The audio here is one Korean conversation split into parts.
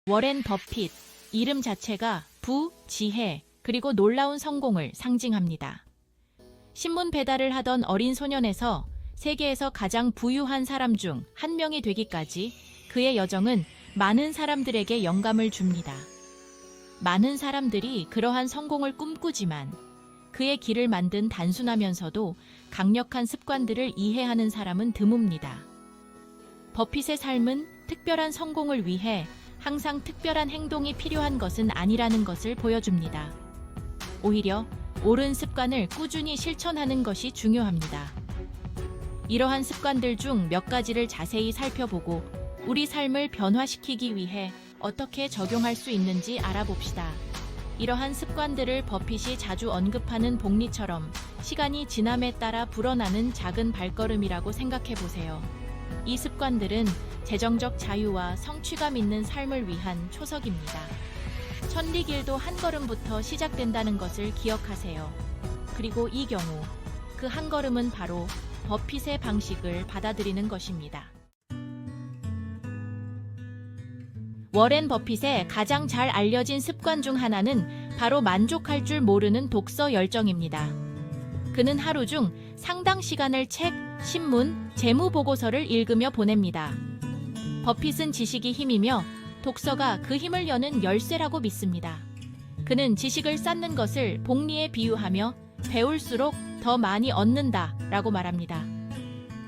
워렌 버핏, 이름 자체가 부, 지혜, 그리고 놀라운 성공을 상징합니다. 신문 배달을 하던 어린 소년에서 세계에서 가장 부유한 사람 중 한 명이 되기까지 그의 여정은 많은 사람들에게 영감을 줍니다. 많은 사람들이 그러한 성공을 꿈꾸지만 그의 길을 만든 단순하면서도 강력한 습관들을 이해하는 사람은 드뭅니다. 버핏의 삶은 특별한 성공을 위해 항상 특별한 행동이 필요한 것은 아니라는 것을 보여줍니다. 오히려 옳은 습관을 꾸준히 실천하는 것이 중요합니다. 이러한 습관들 중 몇 가지를 자세히 살펴보고 우리 삶을 변화시키기 위해 어떻게 적용할 수 있는지 알아봅시다. 이러한 습관들을 버핏이 자주 언급하는 복리처럼 시간이 지남에 따라 불어나는 작은 발걸음이라고 생각해 보세요. 이 습관들은 재정적 자유와 성취감 있는 삶을 위한 초석입니다. 천리길도 한 걸음부터 시작된다는 것을 기억하세요. 그리고 이 경우 그 한 걸음은 바로 버핏의 방식을 받아들이는 것입니다. 워렌 버핏의 가장 잘 알려진 습관 중 하나는 바로 만족할 줄 모르는 독서 열정입니다. 그는 하루 중 상당 시간을 책, 신문, 재무 보고서를 읽으며 보냅니다. 버핏은 지식이 힘이며 독서가 그 힘을 여는 열쇠라고 믿습니다. 그는 지식을 쌓는 것을 복리에 비유하며 배울수록 더 많이 얻는다라고 말합니다.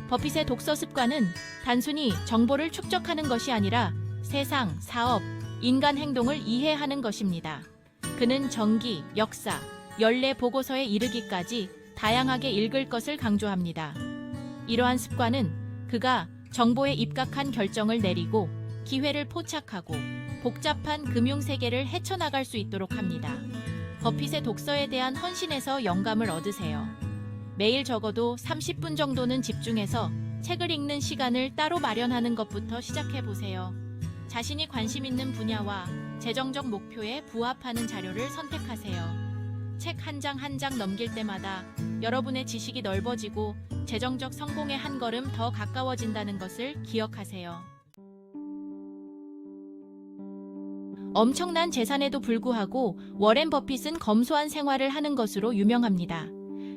버핏의 독서 습관은 단순히 정보를 축적하는 것이 아니라 세상, 사업, 인간 행동을 이해하는 것입니다. 그는 정기, 역사, 연례 보고서에 이르기까지 다양하게 읽을 것을 강조합니다. 이러한 습관은 그가 정보에 입각한 결정을 내리고 기회를 포착하고 복잡한 금융세계를 헤쳐나갈 수 있도록 합니다. 버핏의 독서에 대한 헌신에서 영감을 얻으세요. 매일 적어도 30분 정도는 집중해서 책을 읽는 시간을 따로 마련하는 것부터 시작해보세요. 자신이 관심 있는 분야와 재정적 목표에 부합하는 자료를 선택하세요. 책 한 장 한 장 넘길 때마다 여러분의 지식이 넓어지고 재정적 성공에 한 걸음 더 가까워진다는 것을 기억하세요. 엄청난 재산에도 불구하고 워렌 버핏은 검소한 생활을 하는 것으로 유명합니다.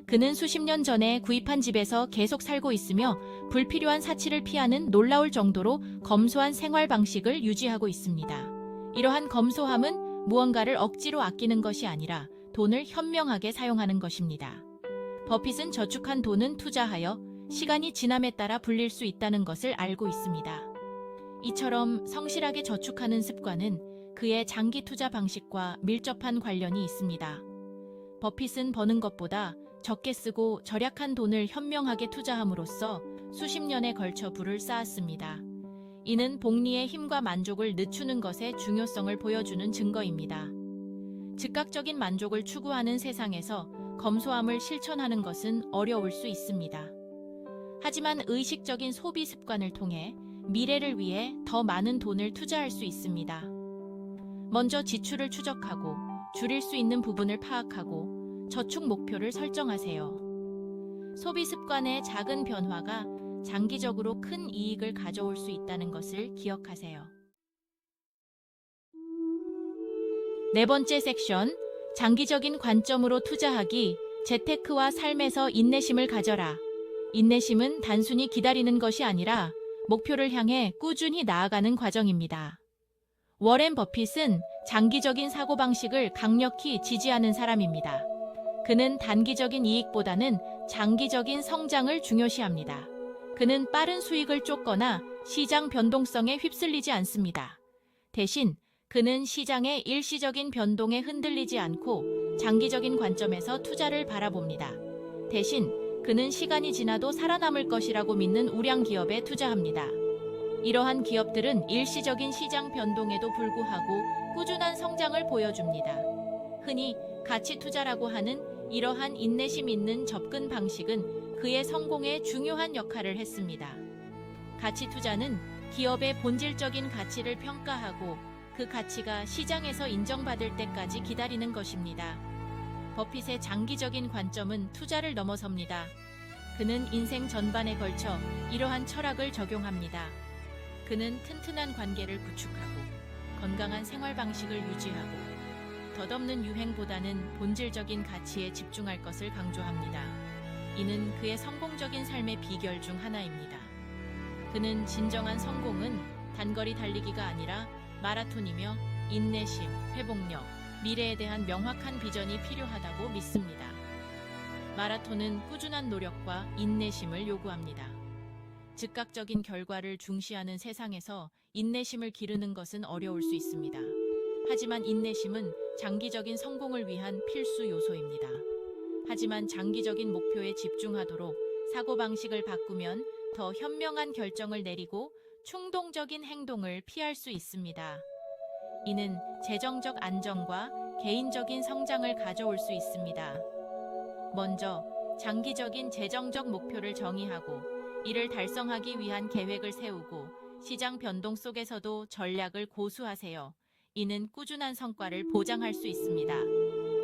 그는 수십 년 전에 구입한 집에서 계속 살고 있으며 불필요한 사치를 피하는 놀라울 정도로 검소한 생활 방식을 유지하고 있습니다. 이러한 검소함은 무언가를 억지로 아끼는 것이 아니라 돈을 현명하게 사용하는 것입니다. 버핏은 저축한 돈은 투자하여 시간이 지남에 따라 불릴 수 있다는 것을 알고 있습니다. 이처럼 성실하게 저축하는 습관은 그의 장기 투자 방식과 밀접한 관련이 있습니다. 버핏은 버는 것보다 적게 쓰고 절약한 돈을 현명하게 투자함으로써 수십 년에 걸쳐 부를 쌓았습니다. 이는 복리의 힘과 만족을 늦추는 것의 중요성을 보여주는 증거입니다. 즉각적인 만족을 추구하는 세상에서 검소함을 실천하는 것은 어려울 수 있습니다. 하지만 의식적인 소비 습관을 통해 미래를 위해 더 많은 돈을 투자할 수 있습니다. 먼저 지출을 추적하고 줄일 수 있는 부분을 파악하고 저축 목표를 설정하세요. 소비 습관의 작은 변화가 장기적으로 큰 이익을 가져올 수 있다는 것을 기억하세요. 네 번째 섹션, 장기적인 관점으로 투자하기, 재테크와 삶에서 인내심을 가져라. 인내심은 단순히 기다리는 것이 아니라 목표를 향해 꾸준히 나아가는 과정입니다. 워렌 버핏은 장기적인 사고방식을 강력히 지지하는 사람입니다. 그는 단기적인 이익보다는 장기적인 성장을 중요시합니다. 그는 빠른 수익을 쫓거나 시장 변동성에 휩쓸리지 않습니다. 대신 그는 시장의 일시적인 변동에 흔들리지 않고 장기적인 관점에서 투자를 바라봅니다. 대신 그는 시간이 지나도 살아남을 것이라고 믿는 우량 기업에 투자합니다. 이러한 기업들은 일시적인 시장 변동에도 불구하고 꾸준한 성장을 보여줍니다. 흔히 가치 투자라고 하는 이러한 인내심 있는 접근 방식은 그의 성공에 중요한 역할을 했습니다. 가치 투자는 기업의 본질적인 가치를 평가하고 그 가치가 시장에서 인정받을 때까지 기다리는 것입니다. 버핏의 장기적인 관점은 투자를 넘어섭니다. 그는 인생 전반에 걸쳐 이러한 철학을 적용합니다. 그는 튼튼한 관계를 구축하고 건강한 생활 방식을 유지하고 덧없는 유행보다는 본질적인 가치에 집중할 것을 강조합니다. 이는 그의 성공적인 삶의 비결 중 하나입니다. 그는 진정한 성공은 단거리 달리기가 아니라 마라톤이며 인내심, 회복력, 미래에 대한 명확한 비전이 필요하다고 믿습니다. 마라톤은 꾸준한 노력과 인내심을 요구합니다. 즉각적인 결과를 중시하는 세상에서 인내심을 기르는 것은 어려울 수 있습니다. 하지만 인내심은 장기적인 성공을 위한 필수 요소입니다. 하지만 장기적인 목표에 집중하도록 사고방식을 바꾸면 더 현명한 결정을 내리고 충동적인 행동을 피할 수 있습니다. 이는 재정적 안정과 개인적인 성장을 가져올 수 있습니다. 먼저 장기적인 재정적 목표를 정의하고 이를 달성하기 위한 계획을 세우고 시장 변동 속에서도 전략을 고수하세요. 이는 꾸준한 성과를 보장할 수 있습니다.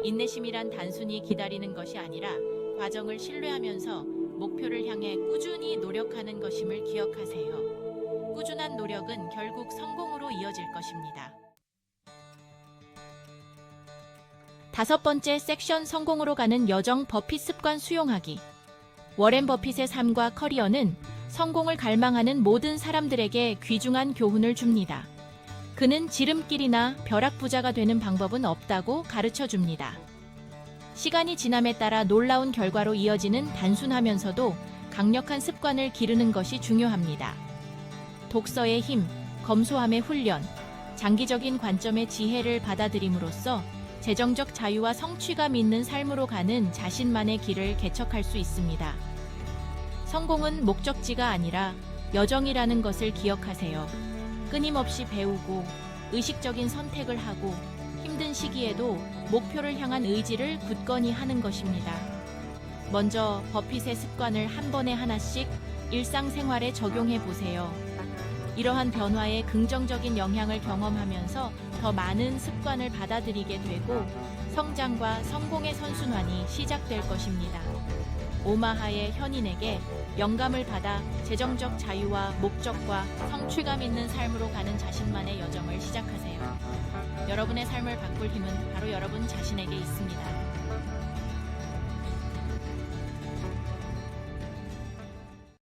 인내심이란 단순히 기다리는 것이 아니라 과정을 신뢰하면서 목표를 향해 꾸준히 노력하는 것임을 기억하세요. 꾸준한 노력은 결국 성공으로 이어질 것입니다. 5번째 섹션, 성공으로 가는 여정, 버핏 습관 수용하기. 워렌 버핏의 삶과 커리어는 성공을 갈망하는 모든 사람들에게 귀중한 교훈을 줍니다. 그는 지름길이나 벼락부자가 되는 방법은 없다고 가르쳐 줍니다. 시간이 지남에 따라 놀라운 결과로 이어지는 단순하면서도 강력한 습관을 기르는 것이 중요합니다. 독서의 힘, 검소함의 훈련, 장기적인 관점의 지혜를 받아들임으로써 재정적 자유와 성취감 있는 삶으로 가는 자신만의 길을 개척할 수 있습니다. 성공은 목적지가 아니라 여정이라는 것을 기억하세요. 끊임없이 배우고 의식적인 선택을 하고 힘든 시기에도 목표를 향한 의지를 굳건히 하는 것입니다. 먼저 버핏의 습관을 한 번에 하나씩 일상생활에 적용해 보세요. 이러한 변화에 긍정적인 영향을 경험하면서 더 많은 습관을 받아들이게 되고 성장과 성공의 선순환이 시작될 것입니다. 오마하의 현인에게 영감을 받아 재정적 자유와 목적과 성취감 있는 삶으로 가는 자신만의 여정을 시작하세요. 여러분의 삶을 바꿀 힘은 바로 여러분 자신에게 있습니다.